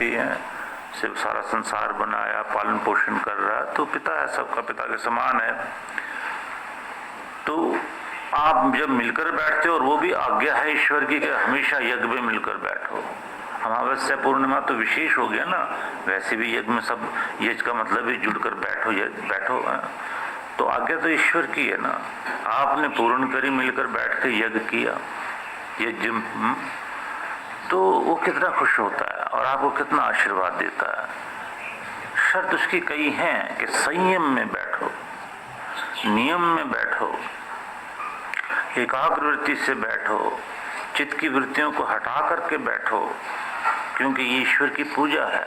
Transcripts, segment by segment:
प्रजापति हैं, सिर्फ सारा संसार बनाया, पालन पोषण कर रहा है, तो पिता है, सबका पिता के समान है। तो आप जब मिलकर बैठते हो, और वो भी आज्ञा है ईश्वर की कि हमेशा यज्ञ में मिलकर बैठो। अमावस्या पूर्णिमा तो विशेष हो गया ना, वैसे भी यज्ञ में सब, यज्ञ का मतलब ही जुड़कर बैठो, बैठो। तो आज्ञा तो ईश्वर की है ना। आपने पूर्ण करी, मिलकर बैठ के यज्ञ किया, यज्ञ, तो वो कितना खुश होता है और आपको कितना आशीर्वाद देता है। शर्त उसकी कई हैं कि संयम में बैठो, नियम में बैठो, एकाग्र वृत्ति से बैठो, चित्त की वृत्तियों को हटा करके बैठो, क्योंकि ये ईश्वर की पूजा है।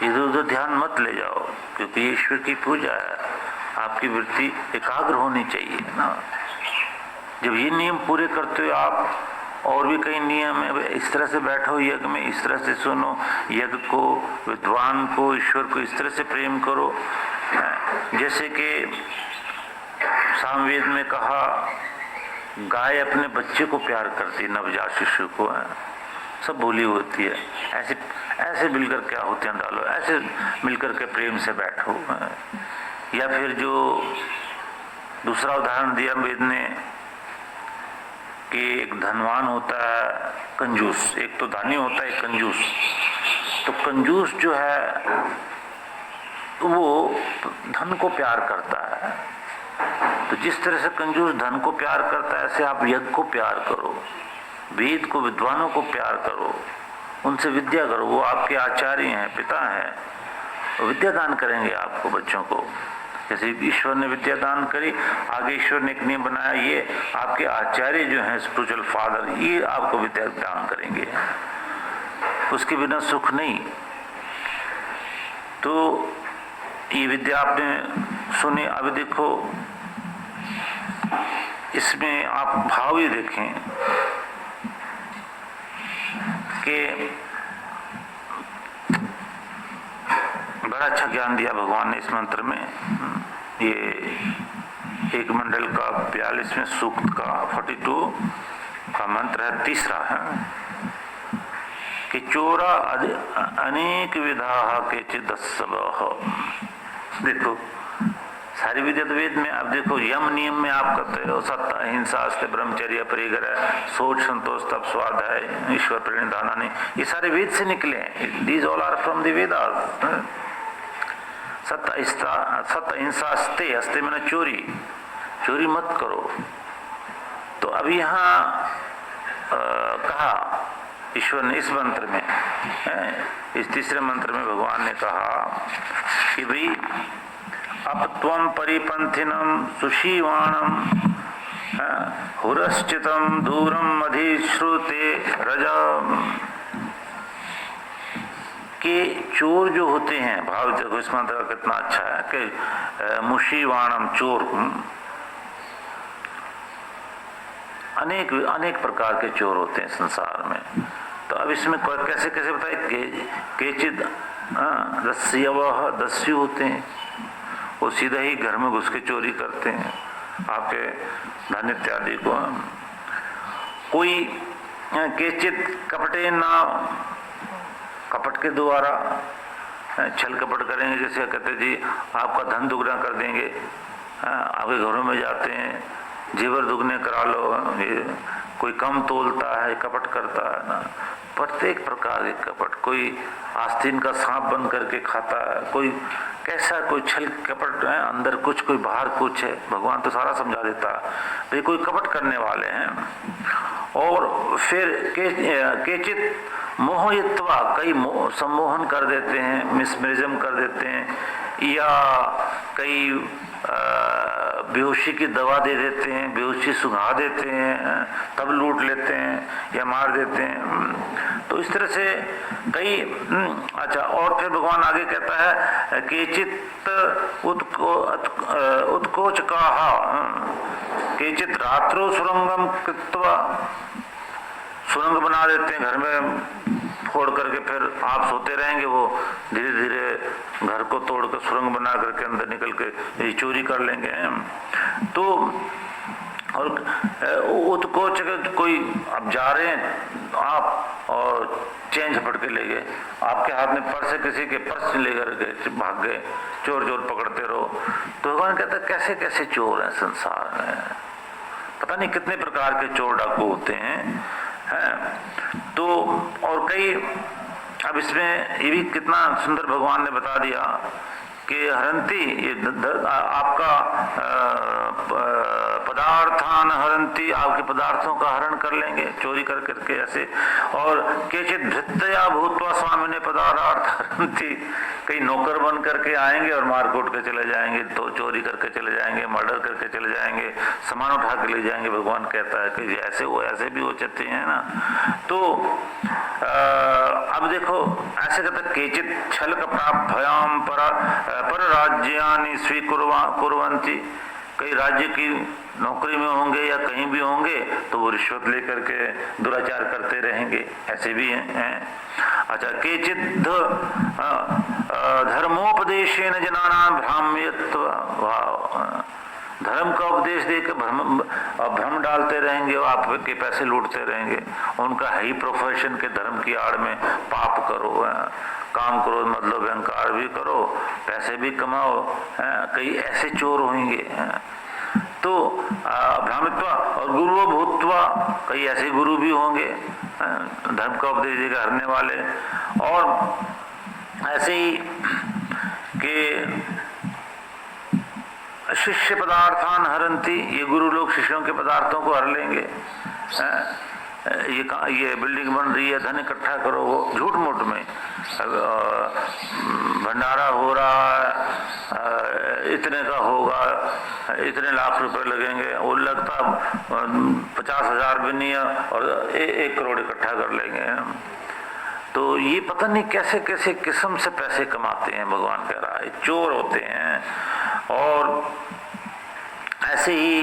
इधर उधर ध्यान मत ले जाओ, क्योंकि ये ईश्वर की पूजा है। आपकी वृत्ति एकाग्र होनी चाहिए ना। जब ये नियम पूरे करते हो आप, और भी कई नियम है, इस तरह से बैठो यज्ञ में, इस तरह से सुनो यज्ञ को, विद्वान को, ईश्वर को इस तरह से प्रेम करो। जैसे कि सामवेद में कहा, गाय अपने बच्चे को प्यार करती, नवजात शिशु को है, सब भूली होती है। ऐसे ऐसे मिलकर क्या होते हैं डालो, ऐसे मिलकर के प्रेम से बैठो। या फिर जो दूसरा उदाहरण दिया वेद ने कि एक धनवान होता है, कंजूस, एक तो दानी होता है, एक कंजूस। तो कंजूस जो है वो धन को प्यार करता है। तो जिस तरह से कंजूस धन को प्यार करता है, ऐसे आप यज्ञ को प्यार करो, वेद को, विद्वानों को प्यार करो, उनसे विद्या करो। वो आपके आचार्य हैं, पिता हैं, वो विद्या दान करेंगे आपको, बच्चों को। जैसे ईश्वर ने विद्या दान करी, आगे ईश्वर ने एक नियम बनाया, ये आपके आचार्य जो हैं, स्पिरिचुअल फादर, ये आपको विद्या दान करेंगे। उसके बिना सुख नहीं। तो ये विद्या आपने सुनी। अब देखो, इसमें आप भाव ही देखें कि बड़ा अच्छा ज्ञान दिया भगवान ने इस मंत्र में। ये एक मंडल का 42वें सूक्त का 42 का मंत्र है, तीसरा है कि चोरा अनेक विधा के चिदस्सव। देखो सारी विद्या तो वेद में। अब देखो यम नियम में आप करते हो, सत्य, अहिंसा, अस्त्य, ब्रह्मचर्य, परिग्रह, सोच, संतोष, तप, स्वाध्याय, ईश्वर प्रणिधान, ये सारे वेद से निकले हैं। These all are from the Vedas. सत्य, अहिंसा, अस्त्य, अस्त्य मैंने चोरी, चोरी मत करो। तो अब यहाँ कहा ईश्वर ने इस मंत्र में, इस तीसरे मंत्र में भगवान ने कहा कि भाई अपत्वम परिपंथिनम सुशीवाणम हुरश्चितम दूरम अधिश्रुते रजम। के चोर जो होते हैं, भाव देखो इस मंत्र का कितना अच्छा है कि मुशीवाणम, चोर, अनेक अनेक प्रकार के चोर होते हैं संसार में। तो अब इसमें कैसे कैसे बताए, केचिद दस्यवह, दस्यु होते हैं, वो सीधा ही घर में घुस के चोरी करते हैं आपके धन इत्यादि को। कोई केचित कपटे ना, कपट के द्वारा छल कपट करेंगे, जैसे कहते जी आपका धन दुगना कर देंगे, आपके घरों में जाते हैं, जेवर दुगने करा लो। ये कोई कम तोलता है, कपट करता है ना, प्रत्येक प्रकार के कपट। कोई आस्तीन का सांप बन करके खाता है, कोई कैसा, कोई छल कपट है, अंदर कुछ, कोई बाहर कुछ है। भगवान तो सारा समझा देता है। कोई कपट करने वाले हैं। और फिर केचित मोहयित्वा, कई सम्मोहन कर देते हैं, मिसमरिज्म कर देते हैं, या कई बेहोशी की दवा दे देते हैं, बेहोशी सुंघा देते हैं, तब लूट लेते हैं या मार देते हैं। तो इस तरह से कई अच्छा। और फिर भगवान आगे कहता है केचित उत्कोच का, केचित रात्रो सुरंगम कृत्वा, सुरंग बना देते हैं घर में फोड़ करके, फिर आप सोते रहेंगे, वो धीरे धीरे घर को तोड़कर सुरंग बना करके अंदर निकल के चोरी कर लेंगे। तो और उत्कोच कोई आप जा रहे हैं आप और चेन झपट के ले गए, आपके हाथ में पर्स है, किसी के पर्स लेकर गए, भाग गए, चोर चोर पकड़ते रहो। तो भगवान कहता है कैसे कैसे चोर हैं संसार में, पता नहीं कितने प्रकार के चोर डाकू होते हैं। तो और कई, अब इसमें ये भी कितना सुंदर भगवान ने बता दिया कि हरंती, ये आपका पदार्थान हरंती, आपके पदार्थों का हरण कर लेंगे चोरी कर करके ऐसे। और केचित भृत्या भूतवा स्वामी ने पदार्थ हरंती, कई नौकर बन करके आएंगे और मार कूट के चले जाएंगे, तो चोरी करके चले जाएंगे, मर्डर करके चले जाएंगे, सामान उठा के ले जाएंगे। भगवान कहता है कि ऐसे भी हो जाते हैं ना। तो अब देखो ऐसे कहता है केचित छल कपटा भयाम पर राज्यानि स्वीकुर्वन्ति, कई राज्य की नौकरी में होंगे या कहीं भी होंगे तो वो रिश्वत लेकर के दुराचार करते रहेंगे, ऐसे भी हैं। अच्छा, केचित धर्मोपदेशेन जनानां भ्राम्यत्व, धर्म का उपदेश देकर भ्रम डालते रहेंगे और आपके पैसे लूटते रहेंगे। उनका है ही प्रोफेशन के धर्म की आड़ में पाप करो, काम करो, मतलब अहंकार भी करो, पैसे भी कमाओ, कई ऐसे चोर होंगे। तो भ्रामित्व और गुरु भूतवा, कई ऐसे गुरु भी होंगे धर्म का उपदेश देकर हरने वाले। और ऐसे ही कि शिष्य पदार्थान हरंती, ये गुरु लोग शिष्यों के पदार्थों को हर लेंगे। ये बिल्डिंग बन रही है, धन इकट्ठा करो, वो झूठ मूठ में भंडारा हो रहा है, इतने का होगा, इतने लाख रुपए लगेंगे, वो लगता 50,000 भी नहीं है और 1 करोड़ इकट्ठा कर लेंगे। तो ये पता नहीं कैसे कैसे किस्म से पैसे कमाते हैं, भगवान कह रहा है चोर होते हैं। और ऐसे ही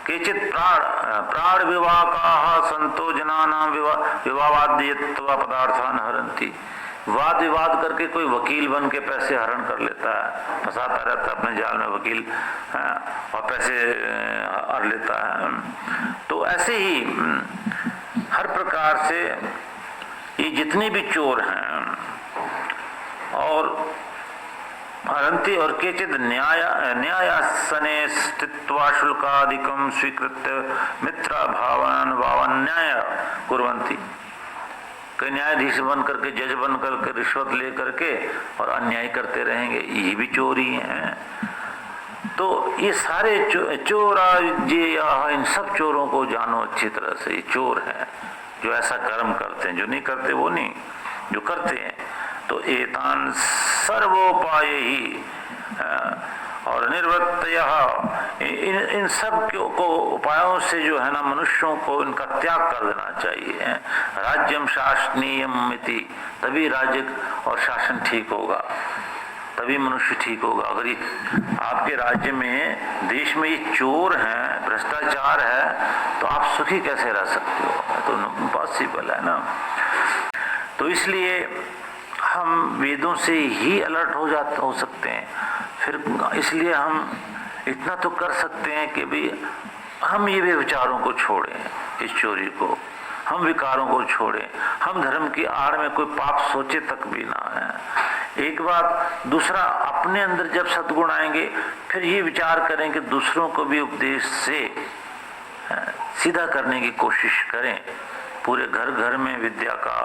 केचित प्राण विवाह संतो जनानां विवावाद्यत्वा पदार्थान हरंती, वाद विवाद करके कोई वकील बन के पैसे हरण कर लेता है, फंसाता रहता है अपने जाल में वकील, और पैसे हर लेता है। तो ऐसे ही हर प्रकार से ये जितने भी चोर हैं और हरंती। और केचित न्यायासने स्थित्वा शुल्कादिकं स्वीकृत्य मित्र भावन वावन्याय कुर्वन्ति, कई न्यायाधीश बन करके, जज बन करके रिश्वत ले करके और अन्याय करते रहेंगे, ये भी चोरी हैं। तो ये सारे चोरा इन सब चोरों को जानो अच्छी तरह से, ये चोर हैं जो ऐसा कर्म करते हैं, जो नहीं करते वो नहीं, जो करते हैं। तो एतान सर्वोपाय ही और निर्वृत्तयः, इन सब को उपायों से जो है ना मनुष्यों को इनका त्याग कर देना चाहिए। राज्यम शासनीयम इति, तभी राज्य और शासन ठीक होगा, तभी मनुष्य ठीक होगा। अगर ये आपके राज्य में, देश में ये चोर हैं, भ्रष्टाचार है, तो आप सुखी कैसे रह सकते हो? तो इम्पॉसिबल है ना। तो इसलिए हम वेदों से ही अलर्ट हो सकते हैं। फिर इसलिए हम इतना तो कर सकते हैं कि भी हम ये भी विचारों को छोड़ें, इस चोरी को, हम विकारों को छोड़ें, हम धर्म की आड़ में कोई पाप सोचे तक भी ना है। एक बात। दूसरा, अपने अंदर जब सद्गुण आएंगे फिर ये विचार करें कि दूसरों को भी उपदेश से सीधा करने की कोशिश करें। पूरे घर घर में विद्या का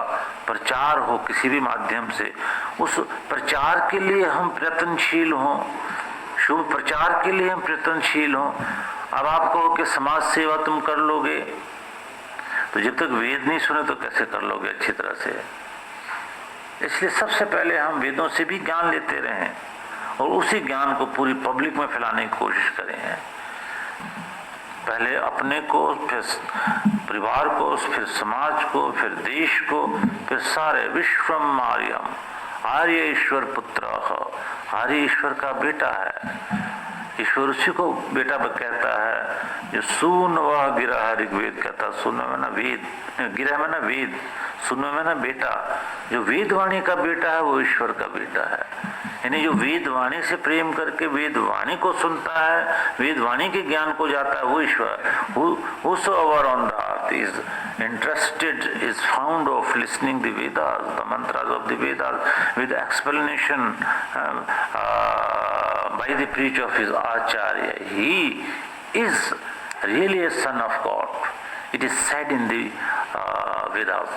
प्रचार हो किसी भी माध्यम से, उस प्रचार के लिए हम प्रयत्नशील हों, शुभ प्रचार के लिए हम प्रयत्नशील हों। अब आप कहो कि समाज सेवा तुम कर लोगे, तो जब तक वेद नहीं सुने तो कैसे कर लोगे अच्छी तरह से? इसलिए सबसे पहले हम वेदों से भी ज्ञान लेते रहें और उसी ज्ञान को पूरी पब्लिक में फैलाने की कोशिश करें। पहले अपने को, फिर परिवार को, फिर समाज को, फिर देश को, फिर सारे विश्वम आर्यम, आर्य ईश्वर पुत्र, आर्य ईश्वर का बेटा है। ईश्वर उसी को बेटा कहता है जो सून वह गिरा, ऋग्वेद कहता सुन में ना वेद, गिरा में ना वेद, सुन में ना बेटा। जो वेदवाणी का बेटा है वो ईश्वर का बेटा है। यानी जो वेद वाणी से प्रेम करके वेद वाणी को सुनता है, वेद वाणी के ज्ञान को जाता है, वो ईश्वर। whosoever on the earth is interested is found of listening the Vedas, the mantras of the Vedas with explanation by the preach of his Acharya. He is really a son of God. It is said in the Vedas.